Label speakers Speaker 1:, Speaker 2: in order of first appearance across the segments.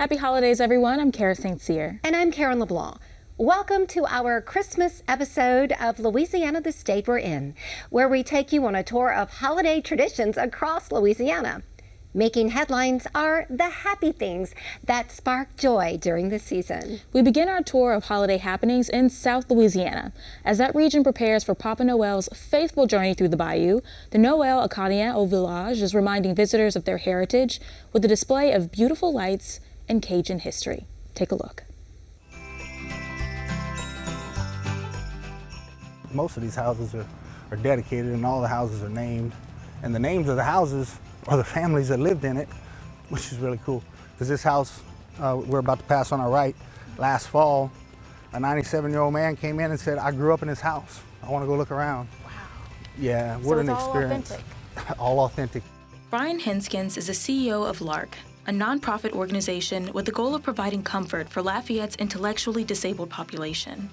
Speaker 1: Happy holidays, everyone. I'm Kara St. Cyr.
Speaker 2: And I'm Karen LeBlanc. Welcome to our Christmas episode of Louisiana, the State We're In, where we take you on a tour of holiday traditions across Louisiana. Making headlines are the happy things that spark joy during the season.
Speaker 1: We begin our tour of holiday happenings in South Louisiana. As that region prepares for Papa Noel's faithful journey through the bayou, the Noel Acadien au village is reminding visitors of their heritage with a display of beautiful lights and Cajun history. Take a look.
Speaker 3: Most of these houses are dedicated and all the houses are named. And the names of the houses are the families that lived in it, which is really cool. Because this house we're about to pass on our right, last fall, a 97-year-old man came in and said, I grew up in this house. I want to go look around. Wow. Yeah, what an experience.
Speaker 1: All authentic.
Speaker 3: All authentic.
Speaker 1: Brian Henskins is the CEO of LARC, a nonprofit organization with the goal of providing comfort for Lafayette's intellectually disabled population.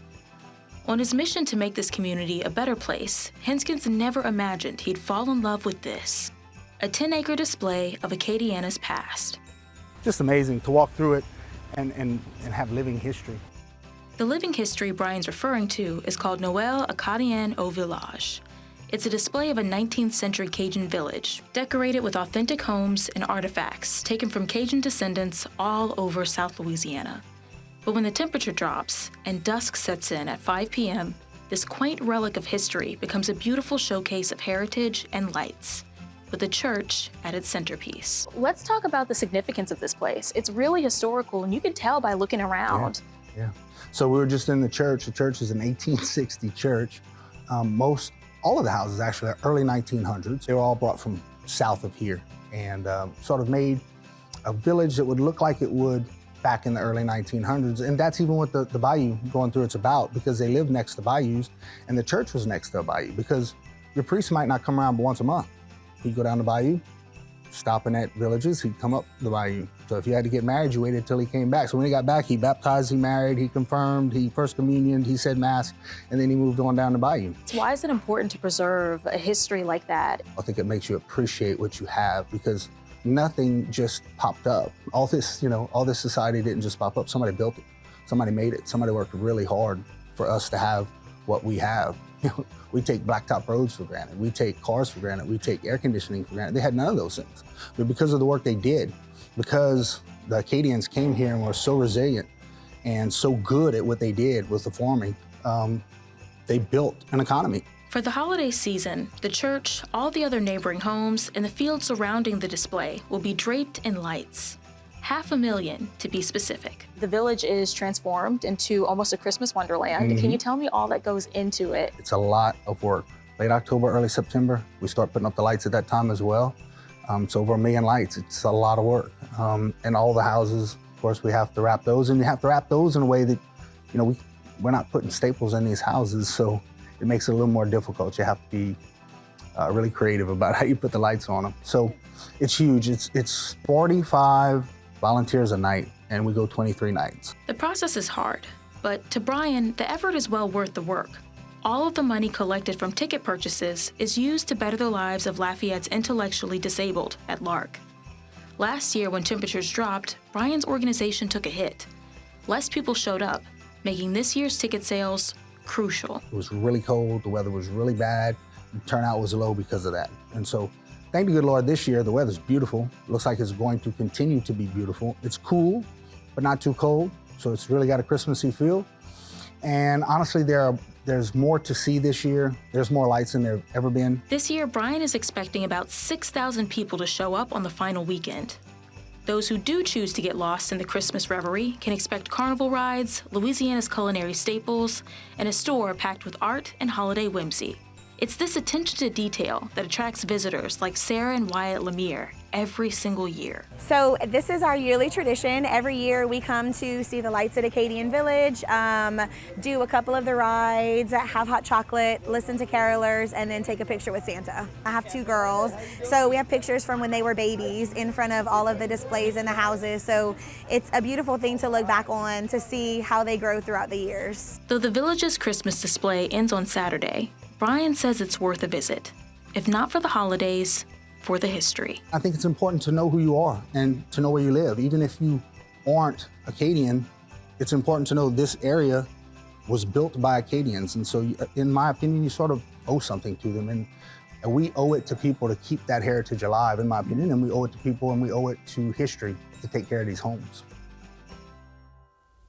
Speaker 1: On his mission to make this community a better place, Henskins never imagined he'd fall in love with this, a 10-acre display of Acadiana's past.
Speaker 3: Just amazing to walk through it and have living history.
Speaker 1: The living history Brian's referring to is called Noel Acadien au village. It's a display of a 19th century Cajun village, decorated with authentic homes and artifacts taken from Cajun descendants all over South Louisiana. But when the temperature drops and dusk sets in at 5 p.m., this quaint relic of history becomes a beautiful showcase of heritage and lights, with the church at its centerpiece. Let's talk about the significance of this place. It's really historical, and you can tell by looking around.
Speaker 3: Yeah. So we were just in the church. The church is an 1860 church. All of the houses actually are early 1900s. They were all brought from south of here and sort of made a village that would look like it would back in the early 1900s. And that's even what the bayou going through it's about, because they lived next to bayous and the church was next to a bayou, because your priest might not come around but once a month. He'd go down the bayou, stopping at villages, he'd come up the bayou. So if you had to get married, you waited till he came back. So when he got back, he baptized, he married, he confirmed, he first communioned, he said mass, and then he moved on down the bayou.
Speaker 1: Why is it important to preserve a history like that?
Speaker 3: I think it makes you appreciate what you have, because nothing just popped up. All this society didn't just pop up. Somebody built it. Somebody made it. Somebody worked really hard for us to have what we have. We take blacktop roads for granted. We take cars for granted. We take air conditioning for granted. They had none of those things. But because of the work they did, because the Acadians came here and were so resilient and so good at what they did with the farming, they built an economy.
Speaker 1: For the holiday season, the church, all the other neighboring homes, and the fields surrounding the display will be draped in lights. 500,000 to be specific. The village is transformed into almost a Christmas wonderland.
Speaker 3: Mm-hmm.
Speaker 1: Can you tell me all that goes into it?
Speaker 3: It's a lot of work. Late October, early September, we start putting up the lights at that time as well. It's over 1 million lights. It's a lot of work. And all the houses, of course, we have to wrap those, and you have to wrap those in a way that, we're not putting staples in these houses, so it makes it a little more difficult. You have to be really creative about how you put the lights on them. So it's huge. It's 45 volunteers a night, and we go 23 nights.
Speaker 1: The process is hard, but to Brian, the effort is well worth the work. All of the money collected from ticket purchases is used to better the lives of Lafayette's intellectually disabled at LARC. Last year, when temperatures dropped, Brian's organization took a hit. Less people showed up, making this year's ticket sales crucial.
Speaker 3: It was really cold, the weather was really bad, the turnout was low because of that. And so, thank the good Lord, this year the weather's beautiful. Looks like it's going to continue to be beautiful. It's cool, but not too cold, so it's really got a Christmassy feel. And honestly, there's more to see this year. There's more lights than there've ever been.
Speaker 1: This year, Brian is expecting about 6,000 people to show up on the final weekend. Those who do choose to get lost in the Christmas reverie can expect carnival rides, Louisiana's culinary staples, and a store packed with art and holiday whimsy. It's this attention to detail that attracts visitors like Sarah and Wyatt Lemire every single year.
Speaker 4: So this is our yearly tradition. Every year we come to see the lights at Acadian Village, do a couple of the rides, have hot chocolate, listen to carolers, and then take a picture with Santa. I have 2 girls, so we have pictures from when they were babies in front of all of the displays in the houses. So it's a beautiful thing to look back on to see how they grow throughout the years.
Speaker 1: Though the village's Christmas display ends on Saturday, Brian says it's worth a visit, if not for the holidays, for the history.
Speaker 3: I think it's important to know who you are and to know where you live. Even if you aren't Acadian, it's important to know this area was built by Acadians. And so in my opinion, you sort of owe something to them. And we owe it to people to keep that heritage alive, in my opinion, and we owe it to people and we owe it to history to take care of these homes.